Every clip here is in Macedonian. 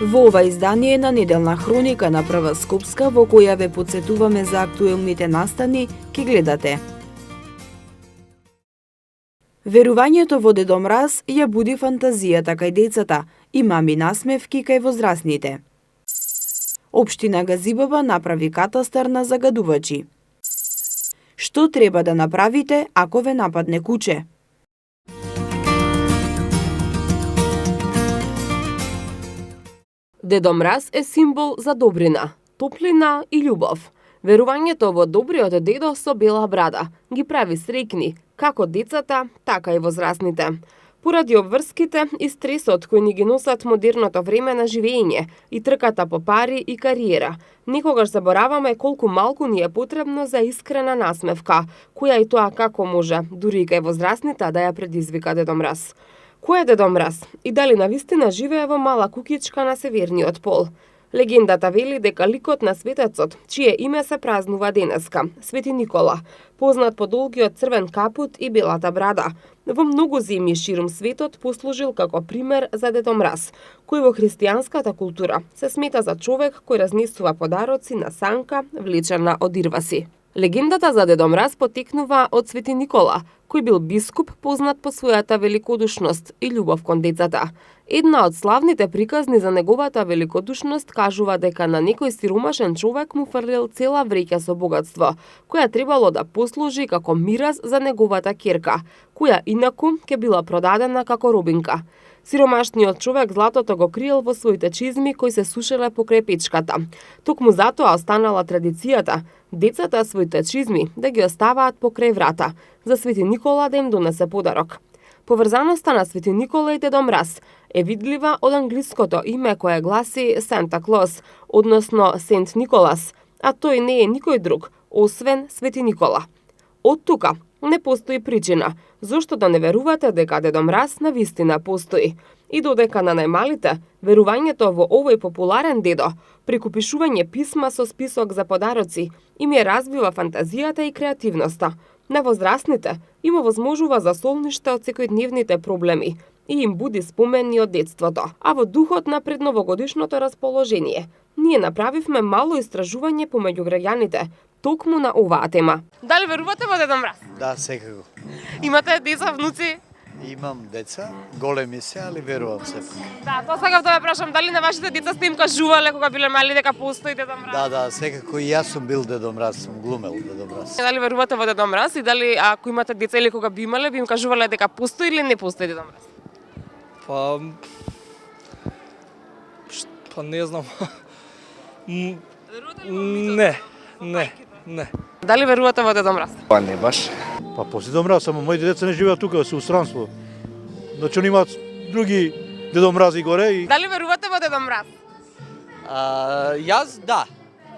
Во ова издание на Неделна хроника на Прва Скопска, во која ве подсетуваме за актуелните настани, ке гледате. Верувањето во Дедо Мраз ја буди фантазијата кај децата и мами насмевки кај возрастните. Општина Газибаба направи катастар на загадувачи. Што треба да направите ако ве нападне куче? Дедо Мраз е символ за добрина, топлина и љубов. Верувањето во добриот дедо со бела брада ги прави среќни како децата, така и возрастните. Поради обврските и стресот кои ни ги носат модерното време на живење и трката по пари и кариера, никогаш забораваме колку малку ни е потребно за искрена насмевка, која и тоа како може, дури и кај возрастните да ја предизвика Дедо Мраз. Кој е Дедо Мраз и дали навистина живее во мала кукичка на северниот пол? Легендата вели дека ликот на светецот, чие име се празнува денеска, Свети Никола, познат по долгиот црвен капут и белата брада, во многу земји ширум светот послужил како пример за Дедо Мраз, кој во христијанската култура се смета за човек кој разнесува подароци на санка влечена од ирваси. Легендата за Дедо Мраз потекнува од Свети Никола, кој бил бискуп познат по својата великодушност и љубов кон децата. Една од славните приказни за неговата великодушност кажува дека на некој сиромашен човек му фрлил цела вреќа со богатство, која требало да послужи како мираз за неговата ќерка, која инаку ќе била продадена како робинка. Сиромашниот човек златото го криел во своите чизми кои се сушеле покрај печката. Токму затоа останала традицијата децата своите чизми да ги оставаат покрај врата, за Свети Никола да им донесе подарок. Поврзаноста на Свети Никола и Дедо Мраз е видлива од англиското име кое гласи Санта Клос, односно Сент Николас, а тој не е никој друг, освен Свети Никола. Од тука не постои причина зошто да не верувате дека Дедо Мраз навистина постои. И додека на најмалите, верувањето во овој популарен дедо, преку пишување писма со список за подароци, им ја развива фантазијата и креативноста. На возрастните им овозможува за солниште од секојдневните проблеми и им буди спомени од детството. А во духот на предновогодишното расположение, ние направивме мало истражување помеѓу граѓаните токму на оваа тема. Дали верувате во Дедо Мраз? Да, секако. Имате деца, внуци? Имам деца, големи се, али верувам сепак. Да, тоа сакав да ве прашам, дали на вашите деца сте им кажувале кога биле мали дека постои Дедо Мраз? Да, секако и јас сум бил Дедо Мраз, сум глумел Дедо Мраз. Дали верувате во Дедо Мраз и дали ако имате деца или кога би имале, би им кажувале дека постои или не постои Дедо Мраз? Па не знам. Верувате ли во митот? Не. Дали верувате во Дедо Мраз? Па не баш. Па после Дедо Мраз, само моите деца не живеат тука, се у странство. Значи они имаат други Дедо Мрази горе и... Дали верувате во Дедо Мраз? Јас да.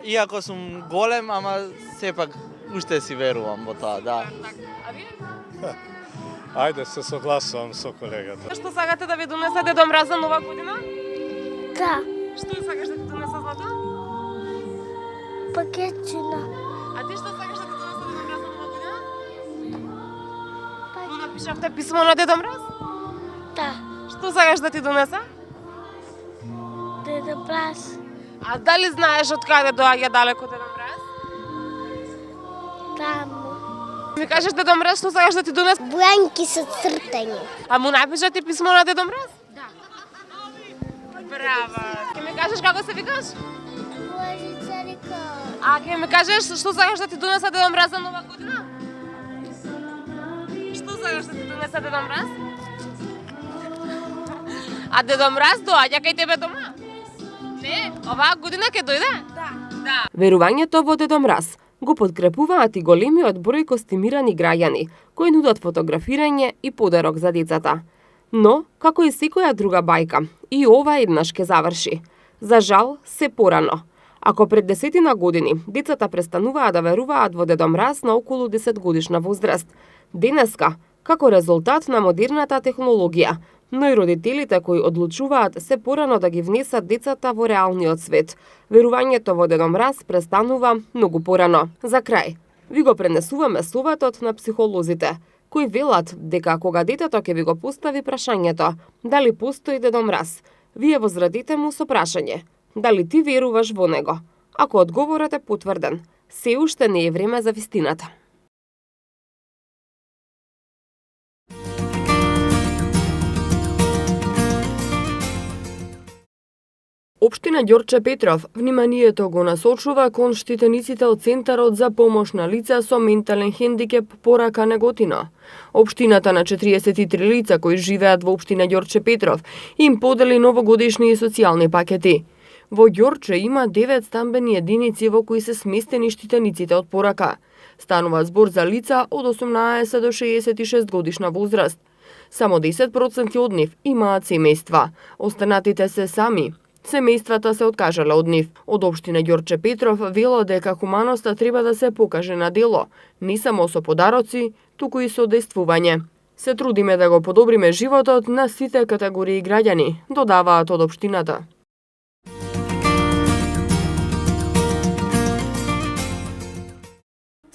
Иако сум голем, ама сепак уште си верувам во тоа, да. А ви? Ајде, се согласувам со колегата. Што сакате да ви донесе Дедо Мраз за нова година? Да, Што сакаш да ти донесе злато? пакетчина. А ти што сакаш да ти донесе Дедо Мраз за нова година? Му напишавте писмо на Дедо Мраз? Да, Што сакаш да ти донесе? Дедо Мраз. А дали знаеш од каде доаѓа далеко Дедо Мраз? Таму. Ми кажеш Дедо Мраз што сакаш да ти донесе? Бујанки со цртање. А му напиша ти писмо на Дедо Мраз? Да. Браво. Ке ми кажеш како се викаш? Божица Рика. А ке ми кажеш што сакаш да ти донесе Дедо Мраз за нова година? Што сакаш да ти донесе Дедо Мраз? А Дедо Мраз доаѓа кај тебе дома? Не, оваа година ќе дојде? Да. Верувањето во Дедо Мраз го подкрепуваат и големиот број костимирани граѓани кои нудат фотографирање и подарок за децата. Но, како и секоја друга бајка, и ова еднаш ќе заврши. За жал, се порано. Ако пред 10 години децата престануваа да веруваат во Дедо Мраз на околу 10 годишна возраст, денеска, како резултат на модерната технологија, но и родителите кои одлучуваат се порано да ги внесат децата во реалниот свет, верувањето во Дедо Мраз престанува многу порано. За крај, ви го пренесуваме советот на психолозите, кои велат дека кога детето ќе ви го постави прашањето дали постои Дедо Мраз, Вие возрадите му со прашање: дали ти веруваш во него? Ако одговорот е потврден, се уште не е време за вистината. Општина Ѓорче Петров вниманието го насочува кон штитениците од Центарот за помош на лица со ментален хендикеп Порака Неготино. Општината на 43 лица кои живеат во општина Ѓорче Петров им подели новогодишни и социјални пакети. Во Ѓорче има 9 стамбени единици во кои се сместени штитениците од Порака. Станува збор за лица од 18 до 66 годишна возраст. Само 10% од нив имаат семејства, останатите се сами. Семејствата се откажале од нив. Од општина Ѓорче Петров вело дека хуманоста треба да се покаже на дело, не само со подароци, туку и со действување. Се трудиме да го подобриме животот на сите категории граѓани, додаваат од општината.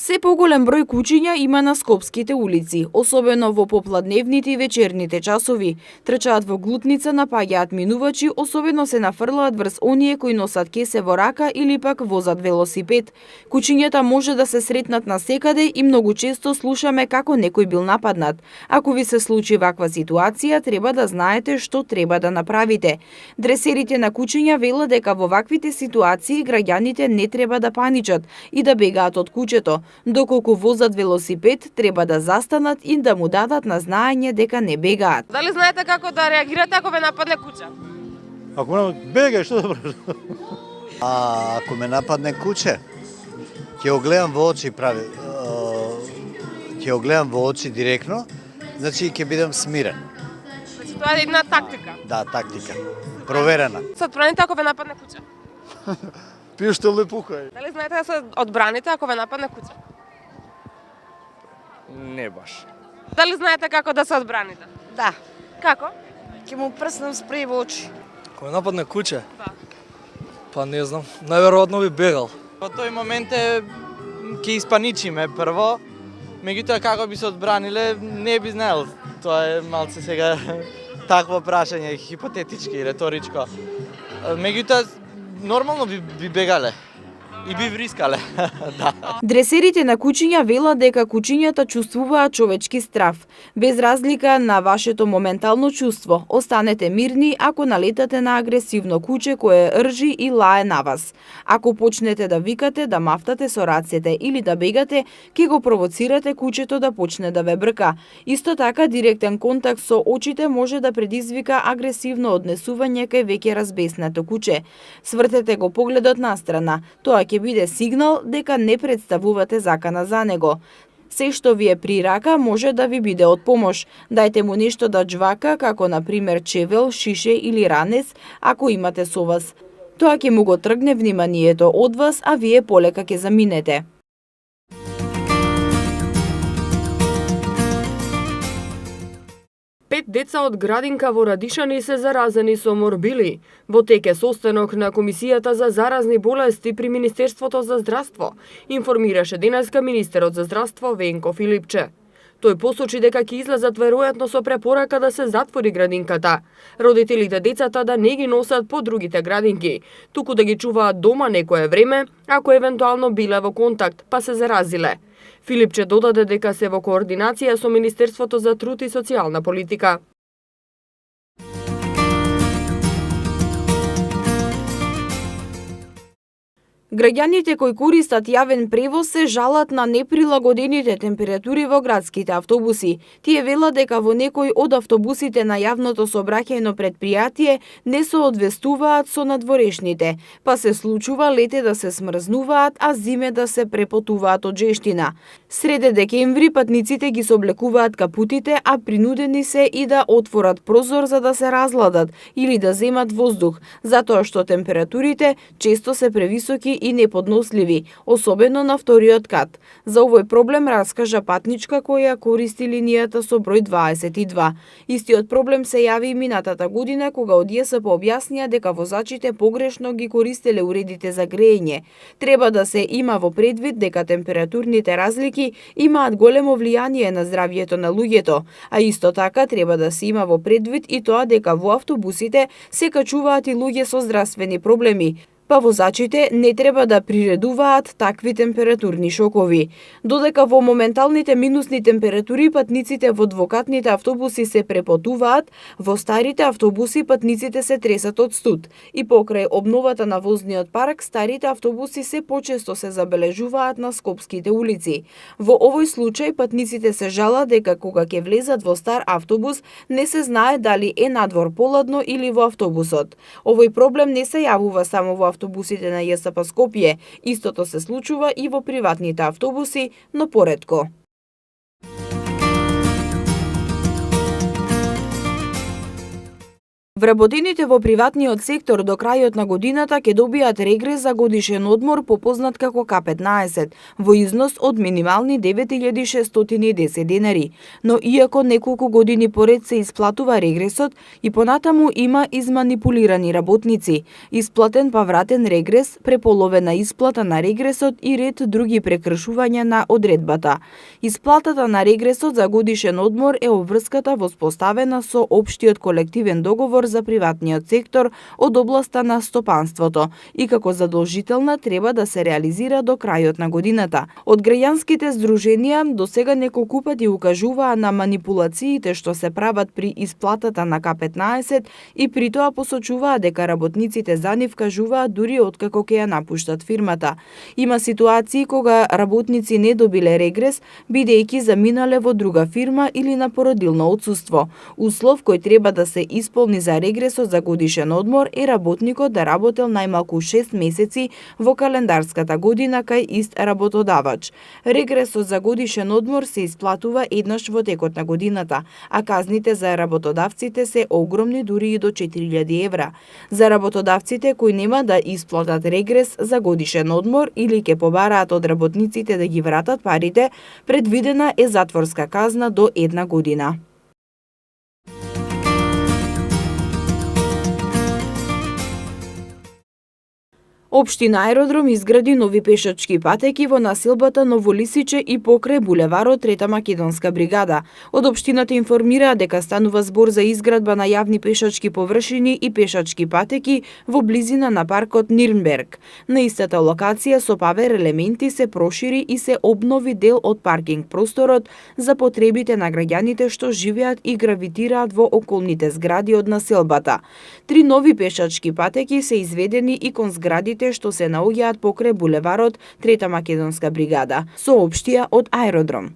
Се поголем број кучиња има на скопските улици, особено во попладневните и вечерните часови. Трчаат во глутница, напаѓаат минувачи, особено се нафрлаат врз оние кои носат кесе во рака или пак возат велосипед. Кучињата може да се сретнат насекаде и многу често слушаме како некој бил нападнат. Ако ви се случи ваква ситуација, треба да знаете што треба да направите. Дресерите на кучиња велат дека во ваквите ситуации граѓаните не треба да паничат и да бегаат од кучето. Доколку возат велосипед, треба да застанат и да му дадат на знаење дека не бегаат. Дали знаете како да реагирате ако ве нападне куча? Ако ме бегај, што да правиш? А ако ме нападне куче, ќе го гледам во очи ќе го гледам во очи директно, значи ќе бидам смирен. Значи тоа е една тактика. Да, тактика. Проверена. Се одбраните ако ве нападне куча? Пиштол лепухај. Дали знаете да се одбраните ако ве нападне куча? Не баш. Дали знаете како да се одбраните? Да, Како? ќе му прснам спреј во очи. Кој нападне куче? Да. Па не знам, најверојатно би бегал. Во тој момент ќе испаничиме прво, меѓутоа како би се одбраниле, не би знаел. Тоа е малце сега такво прашање, хипотетички, реторичко. Меѓутоа, нормално би бегале и би врискале. Да. Дресерите на кучиња велат дека кучињата чувствуваат човечки страв. Без разлика на вашето моментално чувство, останете мирни ако налетате на агресивно куче кое ржи и лае на вас. Ако почнете да викате, да мафтате со рацете или да бегате, ќе го провоцирате кучето да почне да ве брка. Исто така, директен контакт со очите може да предизвика агресивно однесување кај веќе разбеснато куче. Свртете го погледот настрана. Тоа ќе биде сигнал дека не представувате закана за него. Се што ви е при рака може да ви биде од помош. Дајте му нешто да џвака, како на пример чевел, шише или ранец, ако имате со вас. Тоа ќе му го тргне вниманието од вас, а вие полека ќе заминете. Пет деца од градинка во Радишани се заразени со морбили. Во тек е состанок на Комисијата за заразни болести при Министерството за здравство, информираше денеска министерот за здравство Венко Филипче. Тој посочи дека ќе излезат веројатно со препорака да се затвори градинката. Родителите децата да не ги носат по другите градинки, туку да ги чуваат дома некое време, ако евентуално биле во контакт, па се заразиле. Филипче додаде дека се во координација со Министерството за труд и социјална политика. Граѓаните кои користат јавен превоз се жалат на неприлагодените температури во градските автобуси. Тие велат дека во некои од автобусите на јавното сообраќајно претпријатие не се одвестуваат со надворешните, па се случува лете да се смрзнуваат, а зиме да се препотуваат од жештина. Среде декември патниците ги сооблекуваат капутите, а принудени се и да отворат прозор за да се разладат или да земат воздух, затоа што температурите често се превисоки и неподносливи, особено на вториот кат. За овој проблем раскажа патничка која користи линијата со број 22. Истиот проблем се јави и минатата година кога од ЈСП објаснија дека возачите погрешно ги користеле уредите за грејење. Треба да се има во предвид дека температурните разлики имаат големо влијание на здравјето на луѓето, а исто така треба да се има во предвид и тоа дека во автобусите се качуваат и луѓе со здравствени проблеми, па возачите не треба да приредуваат такви температурни шокови. Додека во моменталните минусни температури патниците во двокатните автобуси се препотуваат, во старите автобуси патниците се тресат од студ. И покрај обновата на возниот парк, старите автобуси се почесто се забележуваат на скопските улици. Во овој случај патниците се жалат дека кога ќе влезат во стар автобус, не се знае дали е надвор поладно или во автобусот. Овој проблем не се јавува само во автобусите на ЈСП Скопје, истото се случува и во приватните автобуси, но поретко. Вработените во приватниот сектор до крајот на годината ќе добијат регрес за годишен одмор попознат како К15 во износ од минимални 9610 денари. Но иако неколку години поред се исплатува регресот, и понатаму има изманипулирани работници, исплатен па вратен регрес, преполовена исплата на регресот и ред други прекршувања на одредбата. Исплатата на регресот за годишен одмор е обврската воспоставена со општиот колективен договор за приватниот сектор од областа на стопанството и како задолжителна треба да се реализира до крајот на годината. Од граѓанските здруженија до сега неколку пати укажуваа на манипулациите што се прават при исплатата на К15 и при тоа посочуваа дека работниците за нив кажуваат дури откако ќе ја напуштат фирмата. Има ситуации кога работници не добиле регрес бидејќи заминале во друга фирма или на породилно отсуство. Услов кој треба да се исполни за регресот за годишен одмор е работникот да работел најмалку 6 месеци во календарската година кај ист работодавач. Регресот за годишен одмор се исплатува еднаш во текот на годината, а казните за работодавците се огромни, дури и до 4000 евра. За работодавците кои нема да исплатат регрес за годишен одмор или ќе побараат од работниците да ги вратат парите, предвидена е затворска казна до 1 година. Општина Аеродром изгради нови пешачки патеки во населбата Новолисиче и покрај булеварот Трета македонска бригада. Од општината информираа дека станува збор за изградба на јавни пешачки површини и пешачки патеки во близина на паркот Нирнберг. На истата локација со павер елементи се прошири и се обнови дел од паркинг просторот за потребите на граѓаните што живеат и гравитираат во околните згради од населбата. 3 нови пешачки патеки се изведени и кон зградите што се наоѓаат покрај булеварот Трета македонска бригада, соопштија од Аеродром.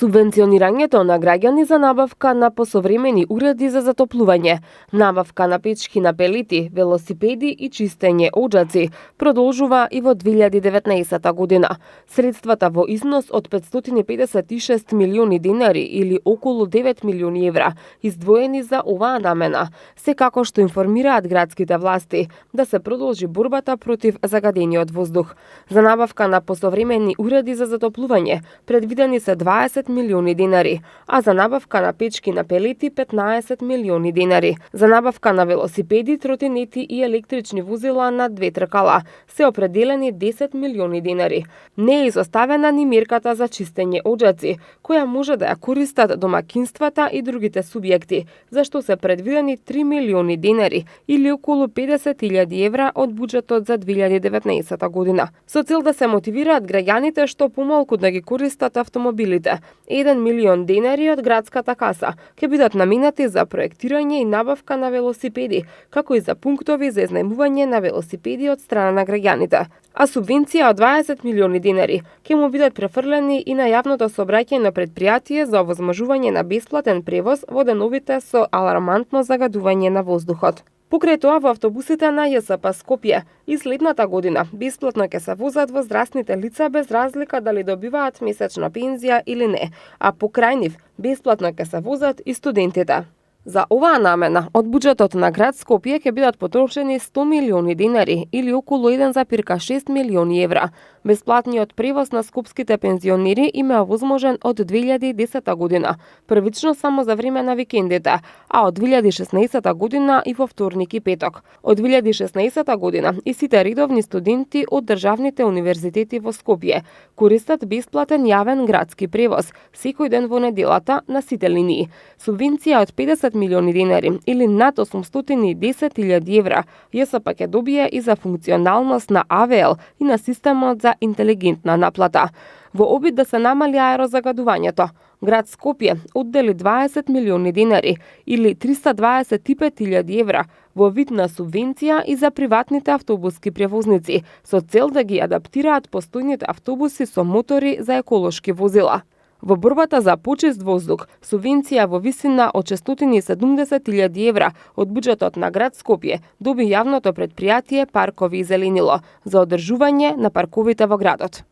Субвенционирањето на граѓани за набавка на посовремени уреди за затоплување, набавка на печки на пелети, велосипеди и чистење оџаци продолжува и во 2019 година. Средствата во износ од 556 милиони денари или околу 9 милиони евра издвоени за оваа намена, се како што информираат градските власти да се продолжи борбата против загадениот воздух. За набавка на посовремени уреди за затоплување предвидени се 20 милиони денари, а за набавка на печки на пелети 15 милиони денари. За набавка на велосипеди, тротинети и електрични возила на 2 тркала се определени 10 милиони денари. Не е изоставена ни мерката за чистење оџаци, која може да ја користат домакинствата и другите субјекти, за што се предвидени 3 милиони денари или околу 50.000 евра од буџетот за 2019 година. Со цел да се мотивираат граѓаните што помалку да ги користат автомобилите, 1 милион денари од градската каса ќе бидат наменати за проектирање и набавка на велосипеди, како и за пунктови за изнајмување на велосипеди од страна на граѓаните. А субвенција од 20 милиони денари ќе му бидат префрлени и на јавното сообраќајно предпријатие за овозможување на бесплатен превоз во деновите со алармантно загадување на воздухот. Покрај тоа во автобусите на ЈСП Скопје и следната година бесплатно ќе се возат возрастните лица без разлика дали добиваат месечна пензија или не, а покрај нив бесплатно ќе се возат и студентите. За оваа намена од буџетот на град Скопје ќе бидат потрошени 100 милиони динари или околу 1,6 милиони евра. Бесплатниот превоз на скопските пензионери им е овозможен од 2010 година, првично само за време на викендите, а од 2016 година и во вторник и петок. Од 2016 година и сите редовни студенти од државните универзитети во Скопје користат бесплатен јавен градски превоз секој ден во неделата на сите линии. Субвенција од 50 милиони динари или над 810.000 евра ЈСП ќе добие и за функционалност на АВЛ и на системот за интелигентна наплата. Во обид да се намали аерозагадувањето, град Скопје оддели 20 милиони динари или 325.000 евра во вид на субвенција и за приватните автобуски превозници со цел да ги адаптираат постојните автобуси со мотори за еколошки возила. Во борбата за почист воздух, субвенција во висина од 670.000 евра од буџетот на град Скопје доби јавното претпријатие Паркови и зеленило за одржување на парковите во градот.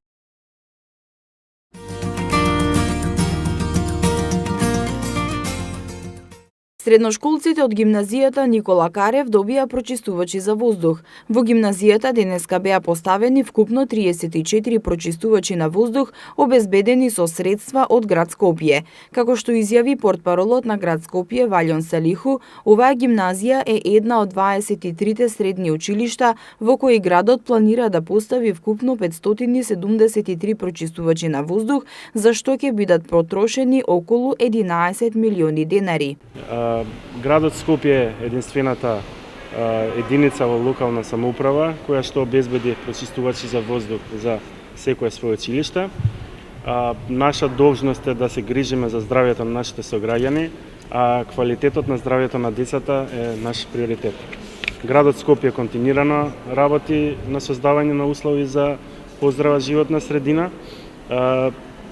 Средношколците од гимназијата Никола Карев добија прочистувачи за воздух. Во гимназијата денеска беа поставени вкупно 34 прочистувачи на воздух, обезбедени со средства од град Скопје. Како што изјави портпаролот на град Скопје Валјон Салиху, оваа гимназија е една од 23 средни училишта во кои градот планира да постави вкупно 573 прочистувачи на воздух, за што ќе бидат потрошени околу 11 милиони денари. Градот Скопје е единствената единица во локална самоуправа која што обезбеди прочистувачи за воздух за секое свое училиште. Наша должност е да се грижиме за здравјето на нашите сограѓани, а квалитетот на здравјето на децата е наш приоритет. Градот Скопје континуирано работи на создавање на услови за поздрава животна средина,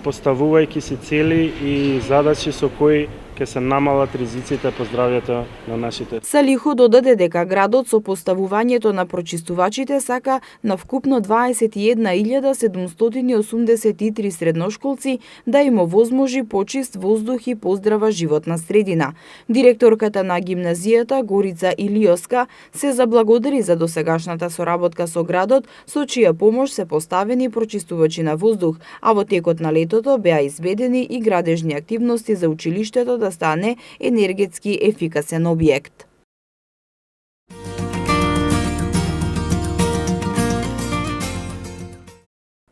поставувајќи си цели и задачи со кои ќе се намалат ризиците по здравјето на нашите. Салиху додаде дека градот со поставувањето на прочистувачите сака на вкупно 21.783 средношколци да им овозможи почист воздух и поздрава животна средина. Директорката на гимназијата Горица Илиоска се заблагодари за досегашната соработка со градот, со чија помош се поставени прочистувачи на воздух, а во текот на летото беа изведени и градежни активности за училиштето да стане енергетски ефикасен објект.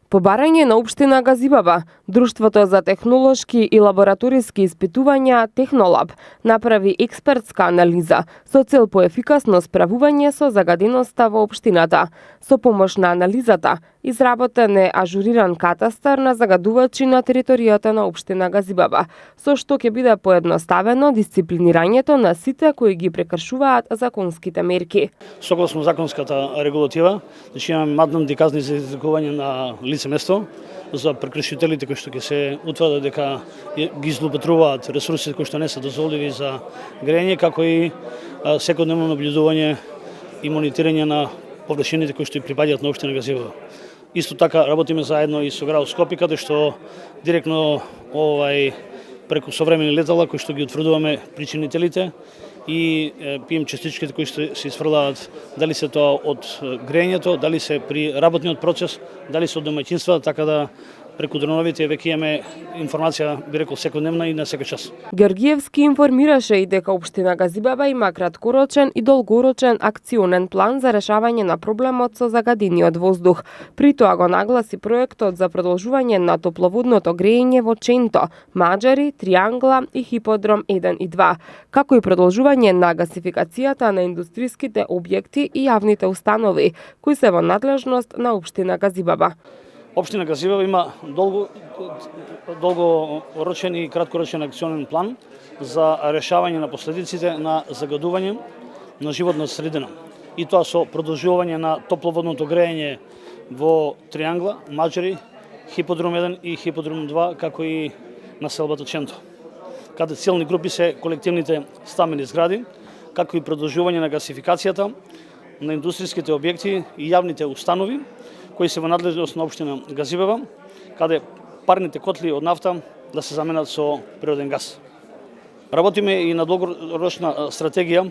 По барање на општина Газибаба, Друштвото за технолошки и лабораториски испитувања Технолаб направи експертска анализа со цел по ефикасно справување со загаденоста во општината. Со помош на анализата изработен е ажуриран катастар на загадувачи на територијата на општина Газибаба, со што ќе биде поедноставено дисциплинирањето на сите кои ги прекршуваат законските мерки. Согласно законската регулатива, значи имаме маднати казни за изрекување на лице место за прекршителите кои што ќе се утврдат дека ги злоупотребуваат ресурсите кои што не се дозволиви за грејење, како и секојдневно наблюдување и монитирање на површините кои што и припаѓаат на општина Газибаба. Исто така работиме заедно и со градот Скопје, каде што директно преку современи летала кои што ги утврдуваме причинителите и пием частичките кои што се изфрлаат, дали се тоа од грејењето, дали се при работниот процес, дали се од домаќинства, така да преку дроновите веќе имаме информација, би рекол, секојдневна и на секој час. Георгиевски информираше и дека општина Газибаба има краткорочен и долгорочен акционен план за решавање на проблемот со загадениот воздух. При тоа го нагласи проектот за продолжување на топловодното грејење во Ченто, Маџари, Триангла и Хиподром 1 и 2, како и продолжување на гасификацијата на индустриските објекти и јавните установи, кои се во надлежност на општина Газибаба. Општина Газибаба има долгорочен и краткорочен акционен план за решавање на последиците на загадување на животна средина. И тоа со продолжување на топловодното грејење во Триангла, Маџари, Хиподром 1 и Хиподром 2, како и населбата Ченто, каде целни групи се колективните стамбени згради, како и продолжување на гасификацијата на индустриските објекти и јавните установи, кои се во надлежност на општина Газибаба, каде парните котли од нафта да се заменат со природен газ. Работиме и на долгорочна стратегија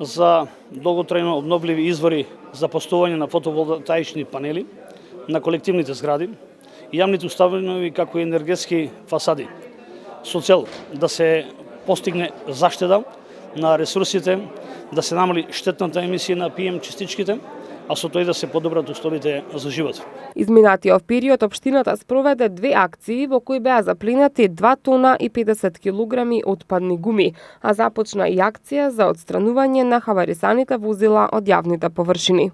за долготрајно обновливи извори за поставување на фотоволтаични панели на колективните згради и јавните установи како и енергетски фасади, со цел да се постигне заштеда на ресурсите, да се намали штетната емисија на PM частичките, а со тој да се подобрат условите за живот. Изминатиот период општината спроведе 2 акции во кои беа запленати 2 тона и 50 килограми отпадни гуми, а започна и акција за отстранување на хаварисаните возила од јавните површини.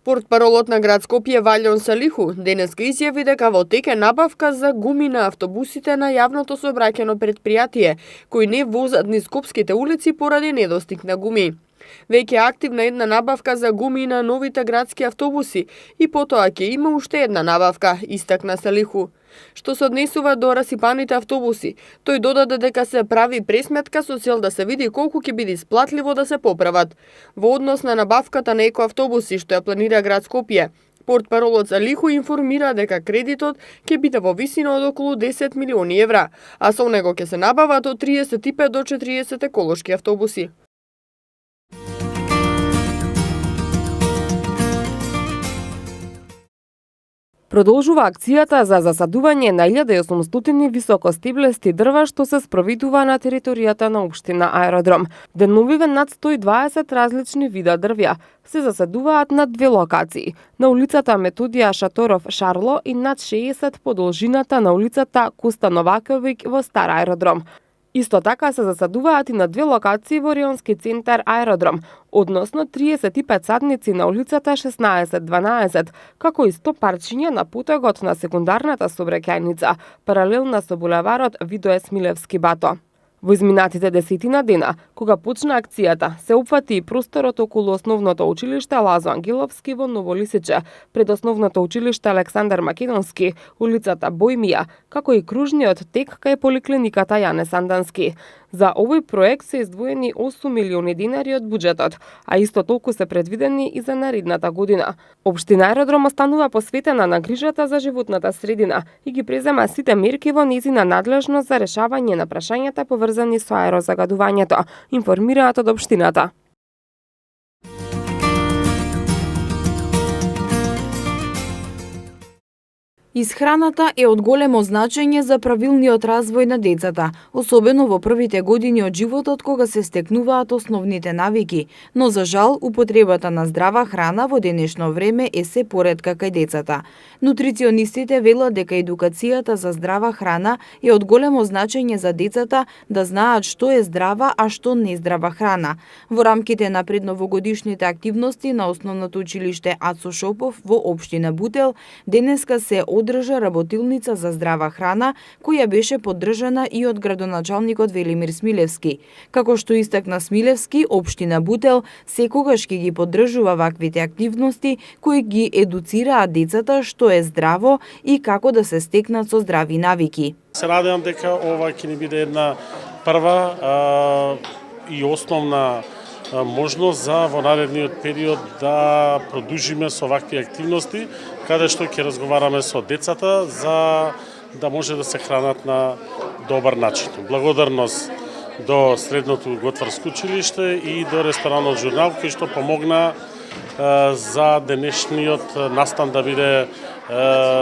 Портпаролот на град Скопје Валјон Салиху денеска изјави дека во тек е набавка за гуми на автобусите на јавното сообраќајно предпријатие, кои не возат низ скопските улици поради недостиг на гуми. Веќе е активна една набавка за гуми на новите градски автобуси и потоа ќе има уште една набавка, истакна Салиху. Што се однесува до расипаните автобуси, тој додаде дека се прави пресметка со цел да се види колку ќе биде исплатливо да се поправат. Во однос на набавката на екоавтобуси што ја планира град Скопје, портпаролот Салиху информира дека кредитот ќе биде во висина од околу 10 милиони евра, а со него ќе се набават од 35 до 40 еколошки автобуси. Продолжува акцијата за засадување на 1800 високостеблести дрва што се спроведува на територијата на општина Аеродром. Деновиве над 120 различни вида дрвја се засадуваат на 2 локации, на улицата Методија Шаторов Шарло и над 60 по должината на улицата Коста Новаковиќ во Стар Аеродром. Исто така се засадуваат и на 2 локации во рионски центар Аеродром, односно 35 садници на улицата 16-12, како и 100 парчиња на потегот на секундарната сообраќајница, паралелна со булеварот Видое Смилевски Бато. Во изминатите 10 дена, кога почна акцијата, се опфати и просторот околу основното училиште Лазо Ангеловски во Ново Лисиче, пред основното училиште Александар Македонски, улицата Бојмија, како и кружниот тек кај поликлиниката Јане Сандански. За овој проект се издвоени 8 милиони динари од буџетот, а исто толку се предвидени и за наредната година. Општина Аеродром останува посветена на грижата за животната средина и ги презема сите мерки во нејзина надлежност за решавање на прашањата поврзани со аерозагадувањето, информираат од општината. Исхраната е од големо значење за правилниот развој на децата, особено во првите години од животот кога се стекнуваат основните навики, но за жал употребата на здрава храна во денешно време е се поретка кај децата. Нутриционистите велат дека едукацијата за здрава храна е од големо значење за децата да знаат што е здрава, а што не здрава храна. Во рамките на предновогодишните активности на основното училиште Ацо Шопов во општина Бутел, денеска се одржа работилница за здрава храна, која беше поддржана и од градоначалникот Велимир Смилевски. Како што истакна Смилевски, општина Бутел секогаш ќе ги поддржува ваквите активности кои ги едуцираат децата што е здраво и како да се стекнат со здрави навики. Се надевам дека ова ќе ни биде една прва и основна можност за во наредниот период да продолжиме со вакви активности, каде што ќе разговараме со децата за да може да се хранат на добар начин. Благодарност до Средното готварско училиште и до ресторанот Журнал, кој што помогна за денешниот настан да биде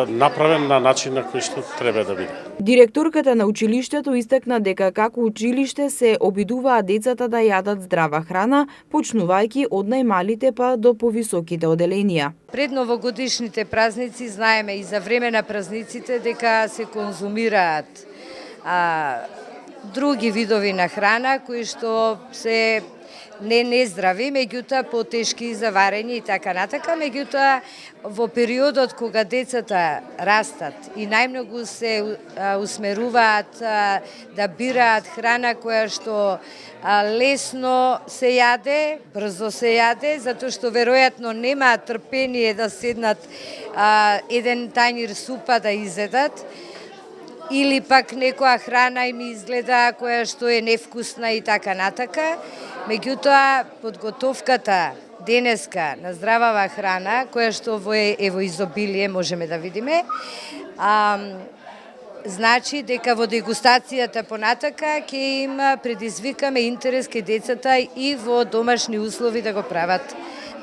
направен на начин на кој што треба да биде. Директорката на училиштето истакна дека како училиште се обидуваат децата да јадат здрава храна, почнувајќи од најмалите па до повисоките оделенија. Пред новогодишните празници знаеме и за време на празниците дека се конзумираат други видови на храна кои што се не здрави, меѓутоа потешки за варење и така натака, меѓутоа во периодот кога децата растат и најмногу се усмеруваат да бираат храна која што лесно се јаде, брзо се јаде, затоа што веројатно немаат трпение да седнат еден тањир супа да изедат, или пак некоја храна им изгледа која што е невкусна и така натака. Меѓутоа, подготовката денеска на здравава храна, која што во изобилие можеме да видиме, значи дека во дегустацијата понатака ќе им предизвикаме интерес кај децата и во домашни услови да го прават,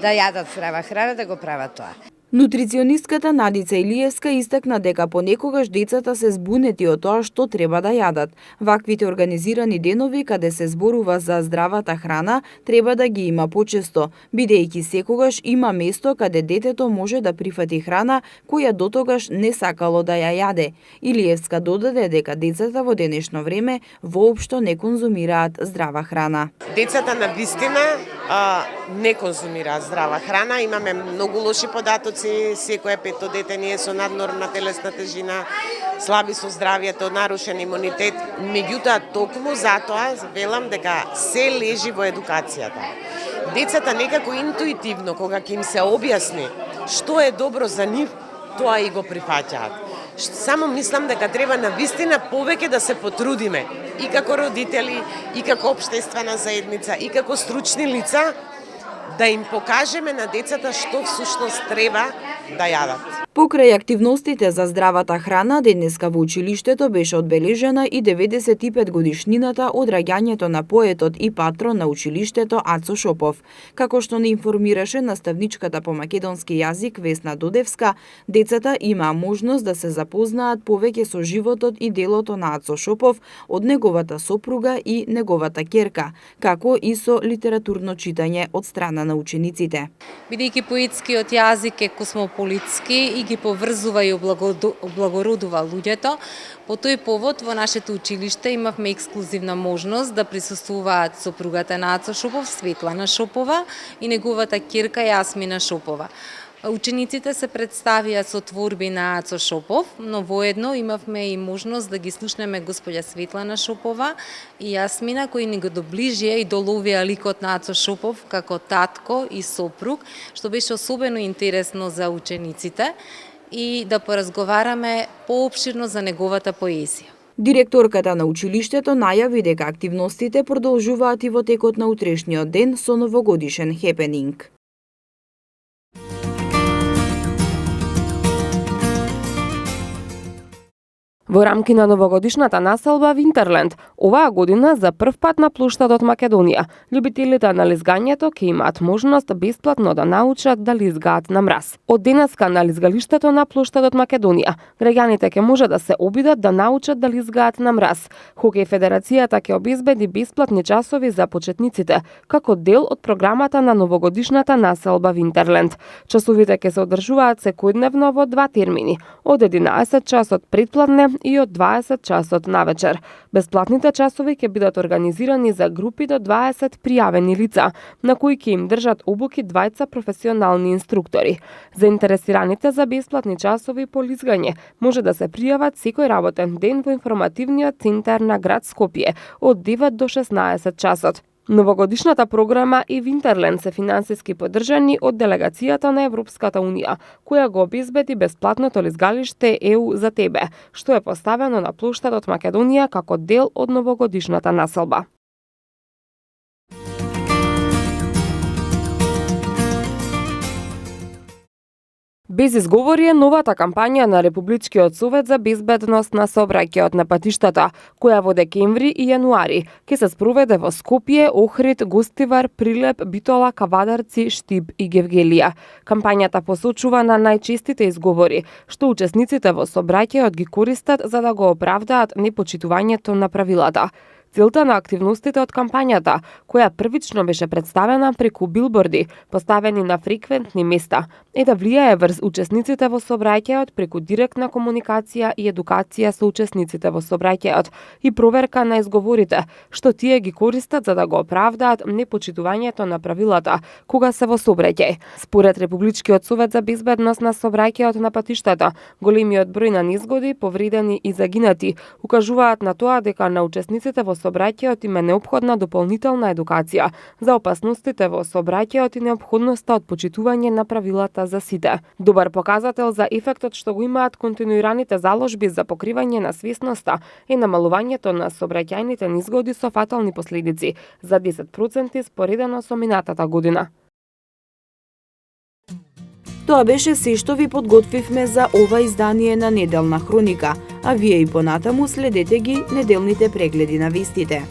да јадат здрава храна, да го прават тоа. Нутриционистката Надица Илиевска истакна дека понекогаш децата се збунети од тоа што треба да јадат. Ваквите организирани денови каде се зборува за здравата храна треба да ги има почесто, бидејќи секогаш има место каде детето може да прифати храна која дотогаш не сакало да ја јаде. Илиевска додаде дека децата во денешно време воопшто не конзумираат здрава храна. Децата на вистина не конзумираат здрава храна, имаме многу лоши податоци. Секое пето дете ни е со наднормна телесна тежина, слаби со здравјето, нарушен имунитет. Меѓутоа, токму затоа велам дека се лежи во едукацијата. Децата некако интуитивно, кога ќе им се објасни што е добро за нив, тоа и го прифаќаат. Само мислам дека треба на вистина повеќе да се потрудиме и како родители, и како општествена заедница, и како стручни лица, да им покажеме на децата што всушност треба да јадат. Покрај активностите за здравата храна, денеска во училиштето беше одбележена и 95 годишнината од раѓањето на поетот и патрон на училиштето Ацо Шопов. Како што не информираше наставничката по македонски јазик Весна Додевска, децата имаа можност да се запознаат повеќе со животот и делото на Ацо Шопов од неговата сопруга и неговата ќерка, како и со литературно читање од страна на учениците. Бидејќи поетскиот јазик е космополитски и ги поврзува и облагородува луѓето, по тој повод во нашето училиште имавме ексклузивна можност да присуствуваат сопругата на Ацо Шопов, Светлана Шопова, и неговата ќерка Јасмина Шопова. Учениците се представија со творби на Ацо Шопов, но воедно имавме и можност да ги слушнеме господја Светлана Шопова и Јасмина, кои ни го доближија и доловија ликот на Ацо Шопов како татко и сопруг, што беше особено интересно за учениците, и да поразговараме поопширно за неговата поезија. Директорката на училиштето најави дека активностите продолжуваат и во текот на утрешниот ден со новогодишен хепенинг. Во рамки на новогодишната населба Винтерленд, оваа година за прв пат на плоштадот Македонија, љубителите на лизгањето ќе имаат можност бесплатно да научат да лизгаат на мраз. Од денеска на лизгалиштето на плоштадот Македонија, граѓаните ќе може да се обидат да научат да лизгаат на мраз. Хокеј Федерацијата ќе обезбеди бесплатни часови за почетниците, како дел од програмата на новогодишната населба Винтерленд. Часовите ќе се одржуваат секојдневно во два термини, од 11 часот предпладне и од 20 часот навечер. Бесплатните часови ќе бидат организирани за групи до 20 пријавени лица, на кои ќе им држат обуки двајца професионални инструктори. Заинтересираните за бесплатни часови по лизгање може да се пријават секој работен ден во информативниот центар на град Скопје од 9 до 16 часот. Новогодишната програма и Винтерленд се финансиски поддржани од делегацијата на Европската Унија, која го обезбеди бесплатното лизгалиште ЕУ за тебе, што е поставено на плоштадот Македонија како дел од новогодишната населба. Без изговори е новата кампања на Републичкиот совет за безбедност на сообраќајот на патиштата, која во декември и јануари ќе се спроведе во Скопје, Охрид, Гостивар, Прилеп, Битола, Кавадарци, Штип и Гевгелија. Кампањата посочува на најчестите изговори, што учесниците во сообраќајот ги користат за да го оправдаат непочитувањето на правилата. Целта на активностите од кампањата, која првично беше представена преку билборди, поставени на фреквентни места, е да влијае врз учесниците во сообраќајот преку директна комуникација и едукација со учесниците во сообраќајот и проверка на изговорите, што тие ги користат за да го оправдаат непочитувањето на правилата кога се во сообраќај. Според Републичкиот совет за безбедност на сообраќајот на патиштата, големиот број на незгоди, повредени и загинати укажуваат на тоа дека на учесниците во сообраќајот им е неопходна дополнителна едукација за опасностите во сообраќајот и неопходноста од почитување на правилата за сите. Добар показател за ефектот што го имаат континуираните заложби за покривање на свесноста е намалувањето на сообраќајните незгоди со фатални последици за 10% споредено со минатата година. Тоа беше се што ви подготвивме за ова издание на Неделна хроника, а вие и понатаму следете ги неделните прегледи на вестите.